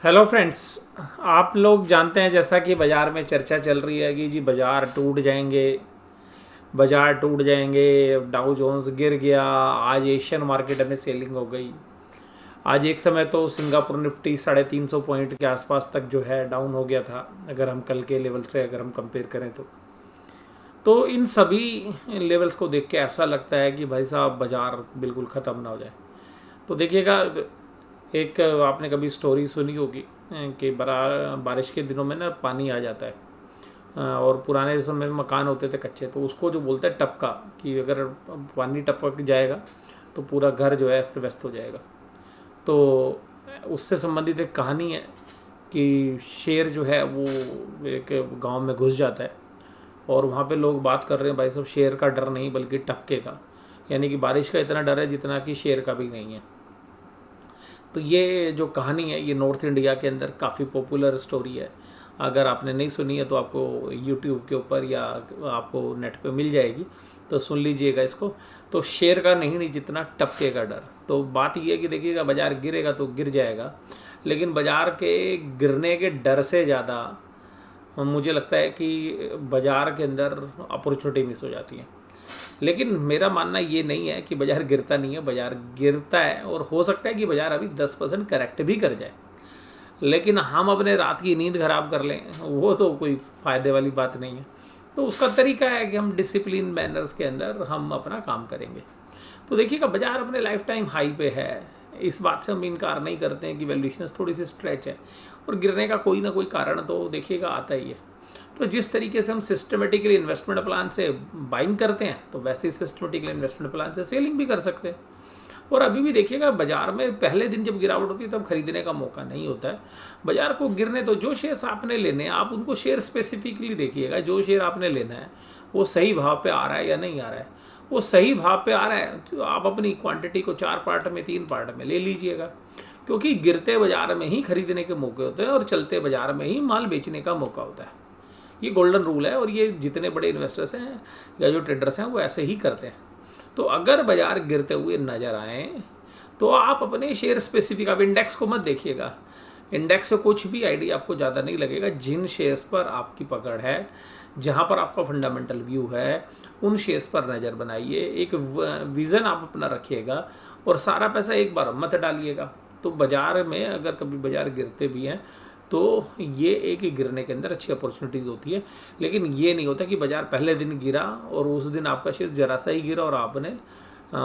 Hello friends. आप लोग जानते हैं जैसा कि बाज़ार में चर्चा चल रही है कि जी बाज़ार टूट जाएंगे, बाज़ार टूट जाएंगे। डाउ जोन्स गिर गया। आज एशियन मार्केट में सेलिंग हो गई। आज एक समय तो सिंगापुर निफ्टी 350 पॉइंट के आसपास तक जो है डाउन हो गया था, अगर हम कल के लेवल से अगर हम कंपेयर करें तो इन सभी लेवल्स को देख के ऐसा लगता है कि भाई साहब बाज़ार बिल्कुल ख़त्म ना हो जाए। तो देखिएगा, एक आपने कभी स्टोरी सुनी होगी कि बड़ा बारिश के दिनों में ना पानी आ जाता है। और पुराने समय में मकान होते थे कच्चे, तो उसको जो बोलते हैं टपका, कि अगर पानी टपक जाएगा तो पूरा घर जो है अस्त व्यस्त हो जाएगा। तो उससे संबंधित एक कहानी है कि शेर जो है वो एक गांव में घुस जाता है, और वहाँ पे लोग बात कर रहे हैं भाई साहब शेर का डर नहीं बल्कि टपके का, यानी कि बारिश का इतना डर है जितना कि शेर का भी नहीं है। तो ये जो कहानी है ये नॉर्थ इंडिया के अंदर काफ़ी पॉपुलर स्टोरी है। अगर आपने नहीं सुनी है तो आपको यूट्यूब के ऊपर या आपको नेट पे मिल जाएगी, तो सुन लीजिएगा इसको। तो शेर का नहीं जितना टपके का डर। तो बात ये है कि देखिएगा, बाज़ार गिरेगा तो गिर जाएगा, लेकिन बाज़ार के गिरने के डर से ज़्यादा मुझे लगता है कि बाज़ार के अंदर अपॉर्चुनिटी मिस हो जाती है। लेकिन मेरा मानना ये नहीं है कि बाज़ार गिरता नहीं है, बाज़ार गिरता है, और हो सकता है कि बाज़ार अभी 10% करेक्ट भी कर जाए, लेकिन हम अपने रात की नींद खराब कर लें वो तो कोई फ़ायदे वाली बात नहीं है। तो उसका तरीका है कि हम डिसिप्लिन मैनर्स के अंदर हम अपना काम करेंगे। तो देखिएगा, बाज़ार अपने लाइफ टाइम हाई पे है, इस बात से हम इनकार नहीं करते हैं कि वैल्यूएशंस थोड़ी सी स्ट्रेच है, और गिरने का कोई ना कोई कारण तो देखिएगा आता ही है। तो जिस तरीके से हम सिस्टमेटिकली इन्वेस्टमेंट प्लान से बाइंग करते हैं, तो वैसे ही सिस्टमेटिकली इन्वेस्टमेंट प्लान से सेलिंग भी कर सकते हैं। और अभी भी देखिएगा, बाजार में पहले दिन जब गिरावट होती है तब खरीदने का मौका नहीं होता है। बाजार को गिरने तो जो शेयर्स आपने लेने हैं आप उनको शेयर स्पेसिफिकली देखिएगा। जो शेयर आपने लेना है वो सही भाव पे आ रहा है या नहीं आ रहा है। वो सही भाव पे आ रहा है तो आप अपनी क्वांटिटी को 4 पार्ट में 3 पार्ट में ले लीजिएगा, क्योंकि गिरते बाजार में ही खरीदने के मौके होते हैं और चलते बाजार में ही माल बेचने का मौका होता है। ये गोल्डन रूल है, और ये जितने बड़े इन्वेस्टर्स हैं या जो ट्रेडर्स हैं वो ऐसे ही करते हैं। तो अगर बाजार गिरते हुए नज़र आए तो आप अपने शेयर स्पेसिफिक, आप इंडेक्स को मत देखिएगा। इंडेक्स से कुछ भी आइडिया आपको ज़्यादा नहीं लगेगा। जिन शेयर्स पर आपकी पकड़ है, जहाँ पर आपका फंडामेंटल व्यू है, उन शेयर्स पर नज़र बनाइए, एक विज़न आप अपना रखिएगा, और सारा पैसा एक बार मत डालिएगा। तो बाज़ार में अगर कभी बाज़ार गिरते भी हैं तो ये एक गिरने के अंदर अच्छी अपॉर्चुनिटीज़ होती है, लेकिन ये नहीं होता कि बाज़ार पहले दिन गिरा और उस दिन आपका शेयर जरा सा ही गिरा और आपने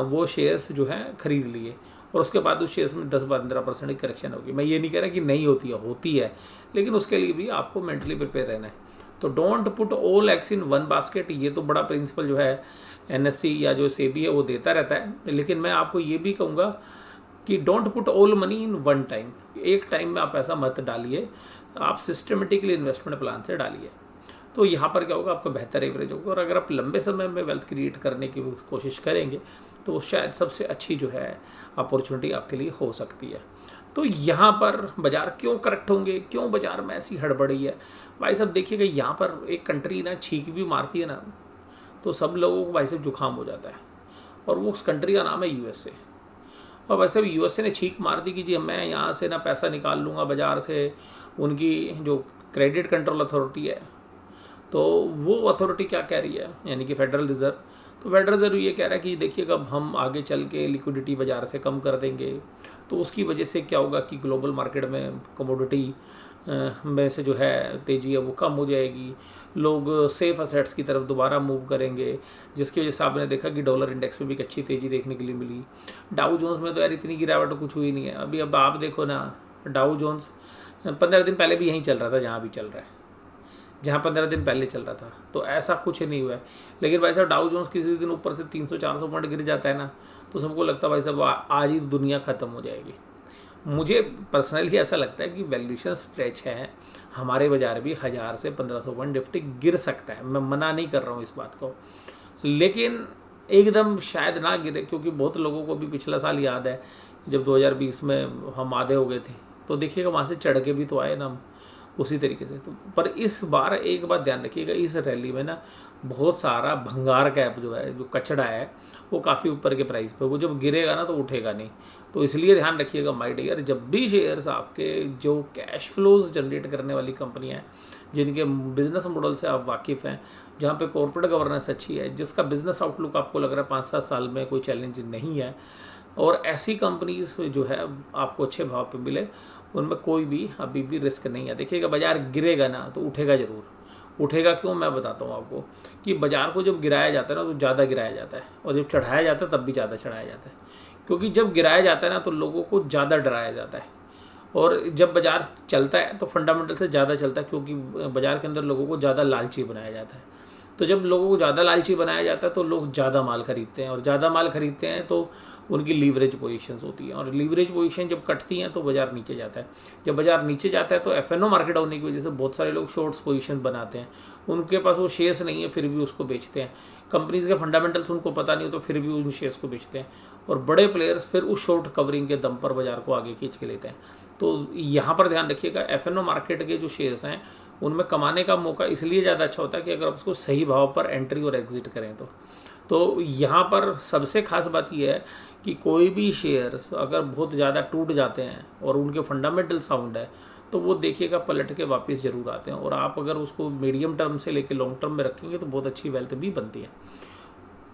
वो शेयर्स जो हैं खरीद लिए, और उसके बाद उस शेयर्स में 10-15% की करेक्शन होगी। मैं ये नहीं कह रहा कि नहीं होती है, लेकिन उसके लिए भी आपको मेंटली प्रिपेयर रहना है। तो don't put all eggs in one basket, ये तो बड़ा प्रिंसिपल जो है एनएससी या जो सेबी है वो देता रहता है, लेकिन मैं आपको ये भी कहूँगा कि don't put all money in one time. एक टाइम में आप पैसा मत डालिए, आप सिस्टमेटिकली इन्वेस्टमेंट प्लान से डालिए। तो यहाँ पर क्या होगा, आपका बेहतर एवरेज होगा, और अगर आप लंबे समय में वेल्थ क्रिएट करने की कोशिश करेंगे तो शायद सबसे अच्छी जो है अपॉर्चुनिटी आपके लिए हो सकती है। तो यहाँ पर बाज़ार क्यों करेक्ट होंगे, क्यों बाज़ार में ऐसी हड़बड़ी है? भाई साहब देखिएगा, यहाँ पर एक कंट्री ना छींक भी मारती है ना, तो सब लोगों को भाई साहब जुकाम हो जाता है, और वो उस कंट्री का नाम है यूएसए। और वैसे भी यूएसए ने छींक मार दी कि जी मैं यहाँ से ना पैसा निकाल लूँगा बाज़ार से। उनकी जो क्रेडिट कंट्रोल अथॉरिटी है, तो वो अथॉरिटी क्या कह रही है, यानी कि फेडरल रिज़र्व, तो फेडरल रिज़र्व ये कह रहा है कि देखिएगा अब हम आगे चल के लिक्विडिटी बाज़ार से कम कर देंगे, तो उसकी वजह से क्या होगा कि ग्लोबल मार्केट में कमोडिटी में से जो है तेज़ी है वो कम हो जाएगी, लोग सेफ असेट्स की तरफ दोबारा मूव करेंगे, जिसकी वजह से आपने देखा कि डॉलर इंडेक्स में भी एक अच्छी तेज़ी देखने के लिए मिली। डाउ जोन्स में तो यार इतनी गिरावट कुछ हुई नहीं है अभी। अब आप देखो ना, डाउ जोन्स 15 दिन पहले भी यहीं चल रहा था जहाँ भी चल रहा है, जहाँ 15 दिन पहले चल रहा था, तो ऐसा कुछ नहीं हुआ है। लेकिन भाई साहब डाउ जोन्स किसी दिन ऊपर से 300-400 पॉइंट गिर जाता है ना, तो सबको लगता है भाई साहब आज ही दुनिया ख़त्म हो जाएगी। मुझे पर्सनली ऐसा लगता है कि वैल्यूएशन स्ट्रेच है, हमारे बाज़ार भी 1000 से 1500 पॉइंट निफ्टी गिर सकता है, मैं मना नहीं कर रहा हूँ इस बात को, लेकिन एकदम शायद ना गिरे, क्योंकि बहुत लोगों को भी पिछला साल याद है जब 2020 में हम आधे हो गए थे, तो देखिएगा वहाँ से चढ़ के भी तो आए ना हम। उसी तरीके से। तो पर इस बार एक बात ध्यान रखिएगा, इस रैली में ना बहुत सारा भंगार कैप जो है, जो कचड़ा है, वो काफ़ी ऊपर के प्राइस पे, वो जब गिरेगा ना तो उठेगा नहीं। तो इसलिए ध्यान रखिएगा माय डियर, जब भी शेयर्स आपके जो कैश फ्लोज जनरेट करने वाली कंपनियां हैं, जिनके बिजनेस मॉडल से आप वाकिफ़ हैं, जहाँ पे कॉर्पोरेट गवर्नेंस अच्छी है, जिसका बिजनेस आउटलुक आपको लग रहा है 5-7 साल में कोई चैलेंज नहीं है, और ऐसी कंपनीज जो है आपको अच्छे भाव पे मिले, उनमें कोई भी अभी भी रिस्क नहीं है। देखिएगा बाजार गिरेगा ना तो उठेगा ज़रूर। उठेगा क्यों, मैं बताता हूँ आपको, कि बाजार को जब गिराया जाता है ना तो ज़्यादा गिराया जाता है, और जब चढ़ाया जाता है तब भी ज़्यादा चढ़ाया जाता है। क्योंकि जब गिराया जाता है ना तो लोगों को ज़्यादा डराया जाता है, और जब बाजार चलता है तो फंडामेंटल से ज़्यादा चलता है, क्योंकि बाजार के अंदर लोगों को ज़्यादा लालची बनाया जाता है। तो जब लोगों को ज़्यादा लालची बनाया जाता है तो लोग ज़्यादा माल खरीदते हैं, और ज़्यादा माल खरीदते हैं तो उनकी लीवरेज पोजीशंस होती हैं, और लीवरेज पोजीशन जब कटती हैं तो बाजार नीचे जाता है। जब बाजार नीचे जाता है तो एफएनओ मार्केट होने की वजह से बहुत सारे लोग शॉर्ट्स पोजीशन बनाते हैं, उनके पास वो शेयर्स नहीं है फिर भी उसको बेचते हैं। कंपनीज के फंडामेंटल्स उनको पता नहीं हो तो फिर भी उन शेयर्स को बेचते हैं, और बड़े प्लेयर्स फिर उस शॉर्ट कवरिंग के दम पर बाजार को आगे खींच के लेते हैं। तो यहाँ पर ध्यान रखिएगा, एफएनओ मार्केट के जो शेयर्स हैं उनमें कमाने का मौका इसलिए ज़्यादा अच्छा होता है कि अगर आप उसको सही भाव पर एंट्री और एग्जिट करें तो यहाँ पर सबसे खास बात यह है कि कोई भी शेयर्स अगर बहुत ज़्यादा टूट जाते हैं और उनके फंडामेंटल साउंड है तो वो देखिएगा पलट के वापस ज़रूर आते हैं, और आप अगर उसको मीडियम टर्म से लेकर लॉन्ग टर्म में रखेंगे तो बहुत अच्छी वेल्थ भी बनती है।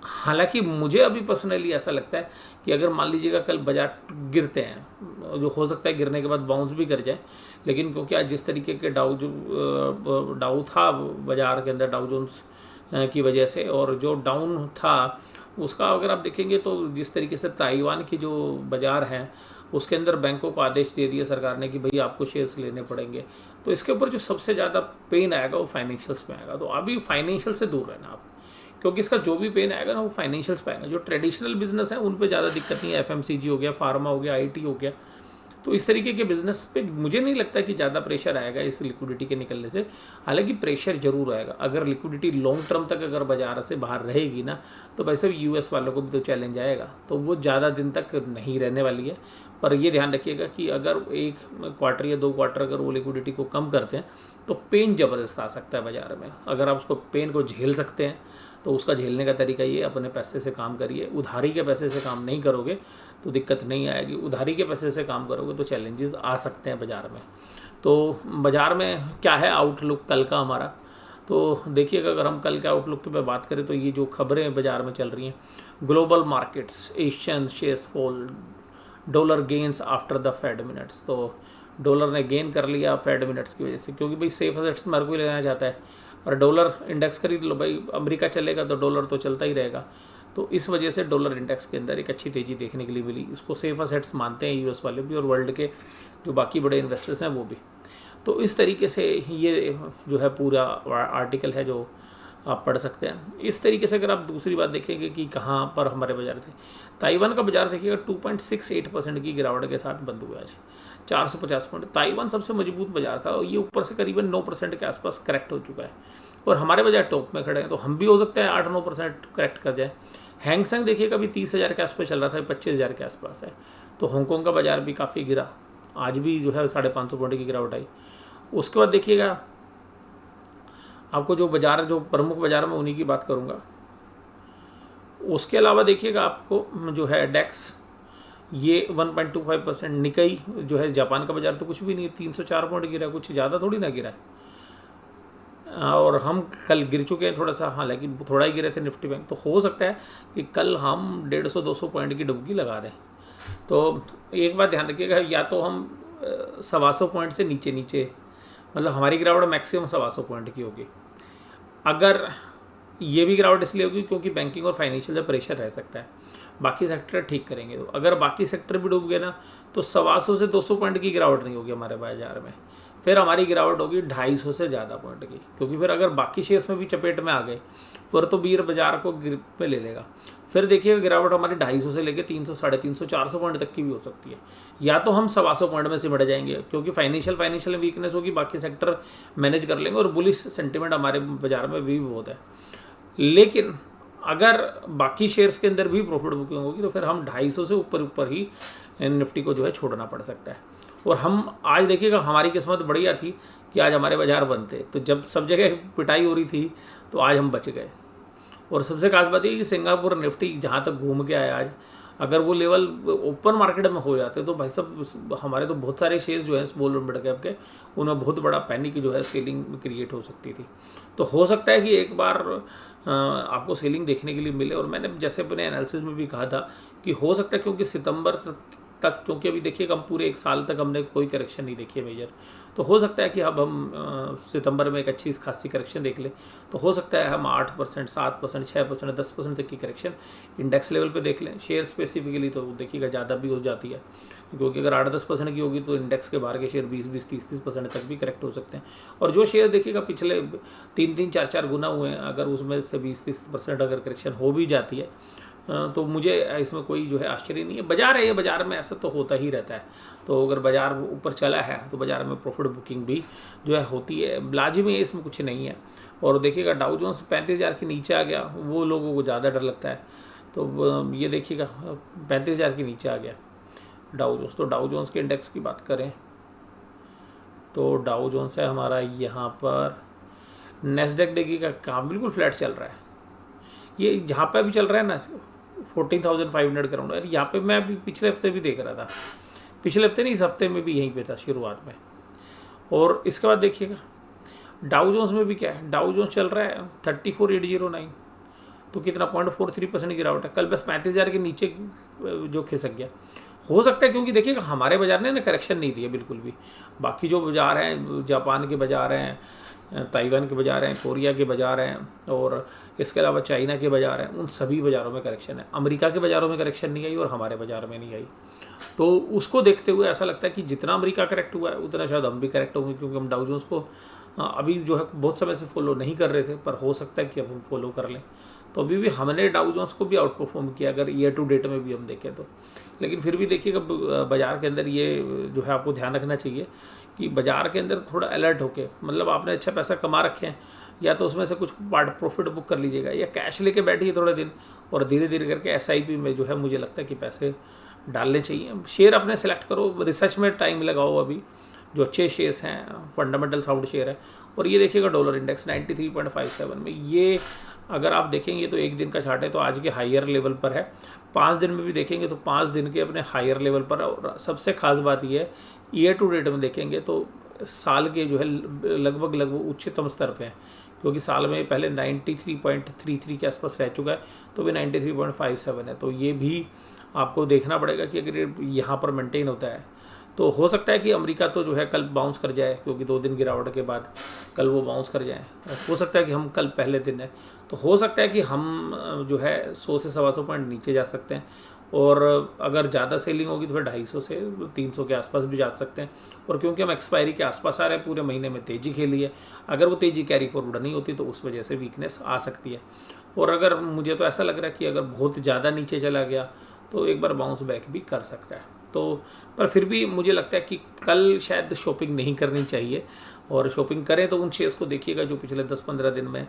हालांकि मुझे अभी पर्सनली ऐसा लगता है कि अगर मान लीजिएगा कल बाजार गिरते हैं, जो हो सकता है गिरने के बाद बाउंस भी कर जाए, लेकिन क्योंकि आज जिस तरीके के डाउ था बाजार के अंदर, डाउ जोन्स की वजह से, और जो डाउन था उसका अगर आप देखेंगे तो जिस तरीके से ताइवान की जो बाज़ार है उसके अंदर बैंकों को आदेश दे दिया सरकार ने कि भाई आपको शेयर्स लेने पड़ेंगे, तो इसके ऊपर जो सबसे ज़्यादा पेन आएगा वो फाइनेंशियल्स में आएगा। तो अभी फाइनेंशियल से दूर रहना आप, क्योंकि इसका जो भी पेन आएगा ना वो फाइनेंशियल्स पे आएगा। जो ट्रेडिशनल बिजनेस है उन पे ज़्यादा दिक्कत नहीं है, एफएमसीजी हो गया, फार्मा हो गया, आईटी हो गया, तो इस तरीके के बिजनेस पे मुझे नहीं लगता कि ज़्यादा प्रेशर आएगा इस लिक्विडिटी के निकलने से। हालांकि प्रेशर जरूर आएगा अगर लिक्विडिटी लॉन्ग टर्म तक अगर बाजार से बाहर रहेगी ना, तो वैसे भी यूएस वालों को भी तो चैलेंज आएगा, तो वो ज़्यादा दिन तक नहीं रहने वाली है। पर ये ध्यान रखिएगा कि अगर 1 क्वार्टर या 2 क्वार्टर अगर वो लिक्विडिटी को कम करते हैं तो पेन ज़बरदस्त आ सकता है बाजार में। अगर आप उसको पेन को झेल सकते हैं तो उसका झेलने का तरीका ये, अपने पैसे से काम करिए। उधारी के पैसे से काम नहीं करोगे तो दिक्कत नहीं आएगी, उधारी के पैसे से काम करोगे तो चैलेंजेस आ सकते हैं बाज़ार में। तो बाज़ार में क्या है आउटलुक कल का हमारा, तो देखिएगा अगर हम कल के आउटलुक पे बात करें तो ये जो खबरें बाज़ार में चल रही हैं, global markets, Asian shares fall, dollar gains after the Fed minutes. तो डॉलर ने गेन कर लिया फेड मिनट्स की वजह से, क्योंकि भाई सेफ एसेट्स में हर कोई लेना चाहता है, और डॉलर इंडेक्स खरीद लो भाई, अमेरिका चलेगा तो डॉलर तो चलता ही रहेगा। तो इस वजह से डॉलर इंडेक्स के अंदर एक अच्छी तेज़ी देखने के लिए मिली। इसको सेफ एसेट्स मानते हैं यूएस वाले भी और वर्ल्ड के जो बाकी बड़े इन्वेस्टर्स हैं वो भी। तो इस तरीके से ये जो है पूरा आर्टिकल है जो आप पढ़ सकते हैं। इस तरीके से अगर आप दूसरी बात देखेंगे कि कहाँ पर हमारे बाजार थे, ताइवान का बाजार देखिएगा 2.68% की गिरावट के साथ बंद हुआ आज, 450 पॉइंट। ताइवान सबसे मजबूत बाजार था और ये ऊपर से करीबन 9% के आसपास करेक्ट हो चुका है, और हमारे बाजार टॉप में खड़े हैं, तो हम भी हो सकता है 8-9% करेक्ट कर जाए। हैंगसेंग देखिएगा अभी 30,000 के आसपास चल रहा था, 25,000 के आसपास है। तो हांगकॉन्ग का बाजार भी काफ़ी गिरा, आज भी जो है 550 पॉइंट की गिरावट आई। उसके बाद देखिएगा आपको जो बाजार, जो प्रमुख बाजार में उन्हीं की बात करूंगा। उसके अलावा देखिएगा आपको जो है डेक्स ये 1.25%, निकाई जो है जापान का बाजार तो कुछ भी नहीं, 304 पॉइंट गिरा, कुछ ज़्यादा थोड़ी ना गिरा है। और हम कल गिर चुके हैं थोड़ा सा, हालांकि थोड़ा ही गिरे थे निफ्टी बैंक, तो हो सकता है कि कल हम 150-200 पॉइंट की डुबकी लगा दें। तो एक बात ध्यान रखिएगा, या तो हम 125 पॉइंट से नीचे मतलब हमारी गिरावट मैक्सिमम 125 पॉइंट की होगी। अगर ये भी गिरावट इसलिए होगी क्योंकि बैंकिंग और फाइनेंशियल का प्रेशर रह सकता है, बाकी सेक्टर ठीक करेंगे। तो अगर बाकी सेक्टर भी डूब गए ना तो 125 से 200 पॉइंट की गिरावट नहीं होगी हमारे बाजार में, फिर हमारी गिरावट होगी 250 से ज़्यादा पॉइंट की, क्योंकि फिर अगर बाकी शेयर्स में भी चपेट में आ गए फिर तो बीर बाजार को ग्रिप पे ले लेगा। फिर देखिए गिरावट हमारी 250 से लेकर 300, 350, 400 पॉइंट तक की भी हो सकती है, या तो हम 125 पॉइंट में सिमट जाएंगे क्योंकि फाइनेंशियल वीकनेस होगी, बाकी सेक्टर मैनेज कर लेंगे और बुलिश सेंटिमेंट हमारे बाजार में भी बहुत है। लेकिन अगर बाकी शेयर्स के अंदर भी प्रॉफिट बुकिंग होगी तो फिर हम 250 से ऊपर ही निफ्टी को जो है छोड़ना पड़ सकता है। और हम आज देखिएगा हमारी किस्मत बढ़िया थी कि आज हमारे बाजार बंद थे, तो जब सब जगह पिटाई हो रही थी तो आज हम बच गए। और सबसे खास बात ये कि सिंगापुर निफ्टी जहाँ तक घूम के आया आज, अगर वो लेवल ओपन मार्केट में हो जाते तो भाई साहब हमारे तो बहुत सारे शेयर्स जो है स्मॉल और मिड कैप के, उनमें बहुत बड़ा पैनिक जो है सेलिंग क्रिएट हो सकती थी। तो हो सकता है कि एक बार आपको सेलिंग देखने के लिए मिले। और मैंने जैसे अपने एनालिसिस में भी कहा था कि हो सकता है क्योंकि सितंबर तक, क्योंकि अभी देखिएगा हम पूरे एक साल तक हमने कोई करेक्शन नहीं देखी है मेजर, तो हो सकता है कि अब हम सितंबर में एक अच्छी खासी करेक्शन देख लें। तो हो सकता है हम 8%, 7%, 6%, 10% तक की करेक्शन इंडेक्स लेवल पे देख लें। शेयर स्पेसिफिकली तो देखिएगा ज़्यादा भी हो जाती है, क्योंकि अगर 8-10% की होगी तो इंडेक्स के बाहर के शेयर 20-20, 30-30% तक भी करेक्ट हो सकते हैं। और जो शेयर देखिएगा पिछले 3-3, 4-4 गुना हुए हैं, अगर उसमें से 20-30% अगर करेक्शन हो भी जाती है तो मुझे इसमें कोई जो है आश्चर्य नहीं है। बाजार है ये, बाजार में ऐसा तो होता ही रहता है। तो अगर बाजार ऊपर चला है तो बाजार में प्रॉफिट बुकिंग भी जो है होती है, लाजिमी है, इसमें कुछ नहीं है। और देखिएगा डाउ जोन्स 35,000 के नीचे आ गया, वो लोगों को ज़्यादा डर लगता है। तो ये देखिएगा 35,000 के नीचे आ गया डाउ जोन्स। तो डाउ जोन्स के इंडेक्स की बात करें तो डाउ जोन्स है हमारा यहाँ पर। नेस्डेक देखिएगा कहाँ बिल्कुल फ्लैट चल रहा है, ये जहाँ पे भी चल रहा है ना 14,500 के राउंड। यहाँ पे मैं अभी पिछले हफ्ते भी देख रहा था, पिछले हफ्ते नहीं, इस हफ्ते में भी यहीं पे था शुरुआत में। और इसके बाद देखिएगा डाउ जोन्स में भी क्या है, डाउ जोन्स चल रहा है 34,809, तो कितना 0.43% गिरावट है। कल बस 35,000 के नीचे जो खिसक गया। हो सकता है क्योंकि देखिएगा हमारे बाजार ने ना करेक्शन नहीं दिया बिल्कुल भी। बाकी जो बाजार हैं, जापान के बाजार हैं, ताइवान के बाजार हैं, कोरिया के बाजार हैं, और इसके अलावा चाइना के बाजार हैं, उन सभी बाज़ारों में करेक्शन है। अमेरिका के बाज़ारों में करेक्शन नहीं आई और हमारे बाज़ार में नहीं आई। तो उसको देखते हुए ऐसा लगता है कि जितना अमेरिका करेक्ट हुआ है उतना शायद हम भी करेक्ट होंगे, क्योंकि हम डाउ जोन्स को अभी जो है बहुत समय से फॉलो नहीं कर रहे थे, पर हो सकता है कि अब हम फॉलो कर लें। तो अभी भी हमने डाउ जोन्स को भी आउट परफॉर्म किया अगर ईयर टू डेट में भी हम देखें तो। लेकिन फिर भी देखिएगा बाज़ार के अंदर ये जो है आपको ध्यान रखना चाहिए कि बाज़ार के अंदर थोड़ा अलर्ट होके, मतलब आपने अच्छा पैसा कमा रखे हैं, या तो उसमें से कुछ पार्ट प्रॉफिट बुक कर लीजिएगा, या कैश लेके बैठिए थोड़े दिन, और धीरे धीरे करके SIP में जो है मुझे लगता है कि पैसे डालने चाहिए। शेयर अपने सेलेक्ट करो, रिसर्च में टाइम लगाओ अभी, जो अच्छे शेयर्स हैं, फंडामेंटल साउंड शेयर है। और ये देखिएगा डॉलर इंडेक्स 93.57 में, ये अगर आप देखेंगे तो एक दिन का चार्ट है तो आज के हायर लेवल पर है। 5 दिन में भी देखेंगे तो 5 दिन के अपने हायर लेवल पर है। और सबसे खास बात ये है, ईयर टू डेट में देखेंगे तो साल के जो है लगभग उच्चतम स्तर पे हैं, क्योंकि साल में पहले 93.33 के आसपास रह चुका है, तो भी 93.57 है। तो ये भी आपको देखना पड़ेगा कि अगर यहाँ पर मेंटेन होता है तो हो सकता है कि अमेरिका तो जो है कल बाउंस कर जाए, क्योंकि 2 दिन गिरावट के बाद कल वो बाउंस कर जाए। हो सकता है कि हम कल पहले दिन है तो हो सकता है कि हम जो है 100 से 125 पॉइंट नीचे जा सकते हैं। और अगर ज़्यादा सेलिंग होगी तो फिर 250 से 300 के आसपास भी जा सकते हैं। और क्योंकि हम एक्सपायरी के आसपास आ रहे हैं, पूरे महीने में तेज़ी खेली है, अगर वो तेज़ी कैरी फॉरवर्ड नहीं होती तो उस वजह से वीकनेस आ सकती है। और अगर मुझे तो ऐसा लग रहा है कि अगर बहुत ज़्यादा नीचे चला गया तो एक बार बाउंस बैक भी कर सकता है। तो पर फिर भी मुझे लगता है कि कल शायद शॉपिंग नहीं करनी चाहिए, और शॉपिंग करें तो उन शेयर्स को देखिएगा जो पिछले 10-15 दिन में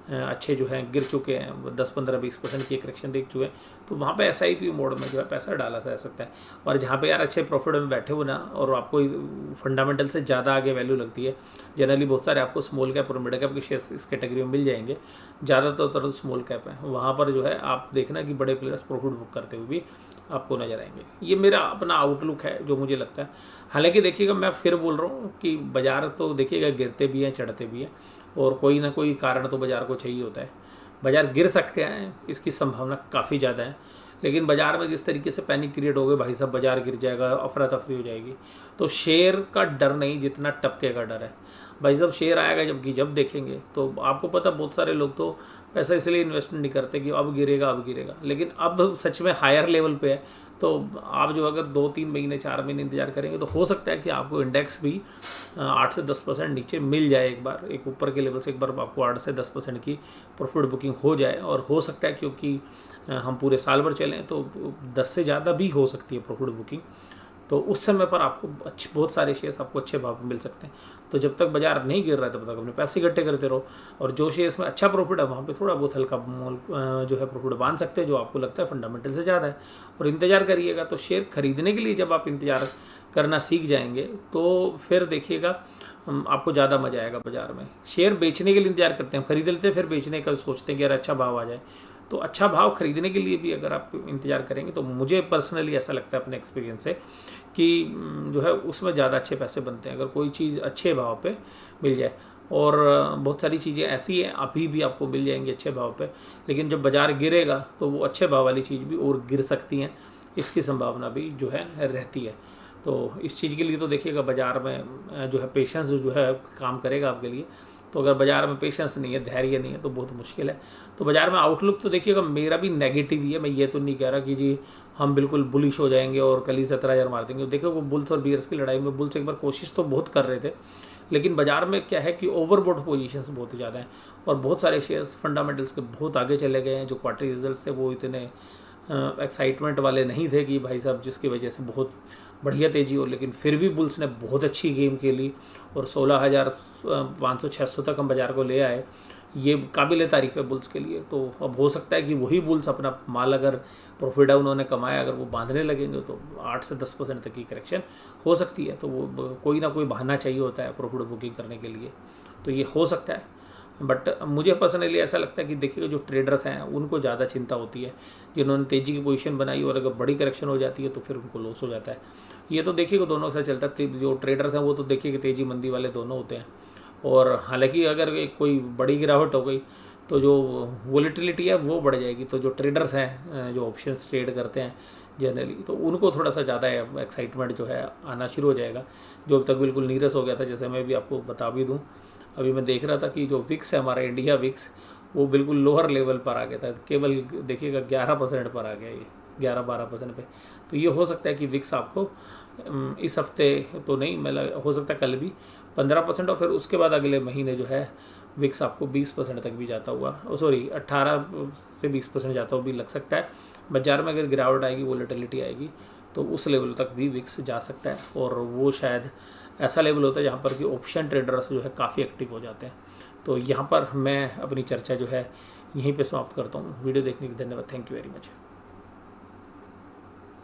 अच्छे जो हैं गिर चुके हैं, 10-15-20% की करेक्शन देख चुके हैं। तो वहाँ पे SIP मोड में जो है पैसा डाला जा सकता है। और जहाँ पे यार अच्छे प्रॉफिट में बैठे हो ना, और आपको फंडामेंटल से ज़्यादा आगे वैल्यू लगती है, जनरली बहुत सारे आपको स्मॉल कैप और मिड कैप के शेयर्स इस कैटेगरी में मिल जाएंगे, ज़्यादातर तो स्मॉल कैप है। वहाँ पर जो है आप देखना कि बड़े प्लेयर्स प्रॉफिट बुक करते हुए भी आपको नजर आएंगे। ये मेरा अपना आउटलुक है जो मुझे लगता है। हालांकि देखिएगा मैं फिर बोल रहा हूँ कि बाज़ार तो देखिएगा गिरते भी हैं, चढ़ते भी हैं, और कोई ना कोई कारण तो बाज़ार को चाहिए होता है। बाज़ार गिर सकते हैं, इसकी संभावना काफ़ी ज़्यादा है, लेकिन बाज़ार में जिस तरीके से पैनिक क्रिएट हो गए, भाई साहब बाज़ार गिर जाएगा, अफरा तफरी हो जाएगी, तो शेयर का डर नहीं जितना टपके का डर है। भाई साहब शेयर आएगा जब देखेंगे तो आपको पता, बहुत सारे लोग तो पैसा इसलिए इन्वेस्टमेंट नहीं करते कि अब गिरेगा, लेकिन अब सच में हायर लेवल पे है। तो आप जो अगर 2-3 महीने 4 महीने इंतजार करेंगे तो हो सकता है कि आपको इंडेक्स भी 8 से 10% नीचे मिल जाए। एक ऊपर के लेवल से एक बार आपको 8 से 10% की प्रॉफिट बुकिंग हो जाए। और हो सकता है क्योंकि हम पूरे साल भर चलें तो 10 से ज़्यादा भी हो सकती है प्रॉफिट बुकिंग। तो उस समय पर आपको बहुत सारे शेयर्स आपको अच्छे भाव में मिल सकते हैं। तो जब तक बाजार नहीं गिर रहा है तब तक अपने पैसे इकट्ठे करते रहो, और जो शेयर्स में अच्छा प्रॉफिट है वहाँ पे थोड़ा बहुत हल्का मोल जो है प्रॉफिट बांध सकते हैं, जो आपको लगता है फंडामेंटल से ज़्यादा है। और इंतज़ार करिएगा, तो शेयर खरीदने के लिए जब आप इंतज़ार करना सीख जाएंगे तो फिर देखिएगा आपको ज़्यादा मज़ा आएगा बाज़ार में। शेयर बेचने के लिए इंतजार करते हैं, खरीद लेते हैं, फिर बेचने का सोचते हैं कि यार अच्छा भाव आ जाए। तो अच्छा भाव खरीदने के लिए भी अगर आप इंतज़ार करेंगे तो मुझे पर्सनली ऐसा लगता है अपने एक्सपीरियंस से कि जो है उसमें ज़्यादा अच्छे पैसे बनते हैं अगर कोई चीज़ अच्छे भाव पे मिल जाए। और बहुत सारी चीज़ें ऐसी हैं अभी भी आपको मिल जाएंगी अच्छे भाव पे, लेकिन जब बाज़ार गिरेगा तो वो अच्छे भाव वाली चीज़ भी और गिर सकती हैं, इसकी संभावना भी जो है रहती है। तो इस चीज़ के लिए तो देखिएगा बाज़ार में जो है पेशेंस जो है काम करेगा आपके लिए। तो अगर बाज़ार में पेशेंस नहीं है, धैर्य नहीं है तो बहुत मुश्किल है। तो बाज़ार में आउटलुक तो देखिएगा मेरा भी नेगेटिव ही है। मैं ये तो नहीं कह रहा कि जी हम बिल्कुल बुलिश हो जाएंगे और कल ही 17,000 मार देंगे। देखो वो बुल्स और बियर्स की लड़ाई में बुल्स एक बार कोशिश तो बहुत कर रहे थे, लेकिन बाज़ार में क्या है कि ओवरबोट पोजीशंस बहुत ज़्यादा हैं और बहुत सारे शेयर्स फंडामेंटल्स के बहुत आगे चले गए हैं। जो क्वार्टरली रिजल्ट थे वो इतने एक्साइटमेंट वाले नहीं थे कि भाई साहब जिसकी वजह से बहुत बढ़िया तेज़ी हो, लेकिन फिर भी बुल्स ने बहुत अच्छी गेम खेली और 16,500-600 तक हम बाज़ार को ले आए। ये काबिल तारीफ़ है बुल्स के लिए। तो अब हो सकता है कि वही बुल्स अपना माल अगर प्रॉफिट उन्होंने कमाया अगर वो बांधने लगेंगे तो 8 से 10% तक की करेक्शन हो सकती है। तो वो कोई ना कोई बहाना चाहिए होता है प्रॉफिट बुकिंग करने के लिए, तो ये हो सकता है। बट मुझे पर्सनली ऐसा लगता है कि देखिए जो ट्रेडर्स हैं उनको ज़्यादा चिंता होती है, जिन्होंने तेज़ी की पोजीशन बनाई और अगर बड़ी करेक्शन हो जाती है तो फिर उनको लॉस हो जाता है। ये तो देखिएगा दोनों से चलता है। जो ट्रेडर्स हैं वो तो देखिए तेज़ी मंदी वाले दोनों होते हैं। और हालांकि अगर कोई बड़ी गिरावट हो गई तो जो वोलेटिलिटी है वो बढ़ जाएगी। तो जो ट्रेडर्स हैं जो ऑप्शंस ट्रेड करते हैं जनरली, तो उनको थोड़ा सा ज़्यादा एक्साइटमेंट जो है आना शुरू हो जाएगा। जो अब तक बिल्कुल नीरस हो गया था, जैसे मैं भी आपको बता भी दूँ, अभी मैं देख रहा था कि जो विक्स है हमारा इंडिया विक्स वो बिल्कुल लोअर लेवल पर आ गया था, केवल देखिएगा 11% पर आ गया, ये 11-12% पे। तो ये हो सकता है कि विक्स आपको इस हफ्ते तो नहीं, मतलब हो सकता है कल भी 15% और फिर उसके बाद अगले महीने जो है विक्स आपको 20% तक भी जाता हुआ, सॉरी 18 से 20% जाता हुआ भी लग सकता है। बाजार में अगर गिरावट आएगी, वोलेटिलिटी आएगी तो उस लेवल तक भी विक्स जा सकता है। और वो शायद ऐसा लेवल होता है जहाँ पर कि ऑप्शन ट्रेडर्स जो है काफ़ी एक्टिव हो जाते हैं। तो यहाँ पर मैं अपनी चर्चा जो है यहीं पे समाप्त करता हूँ। वीडियो देखने के लिए धन्यवाद। Thank you very much.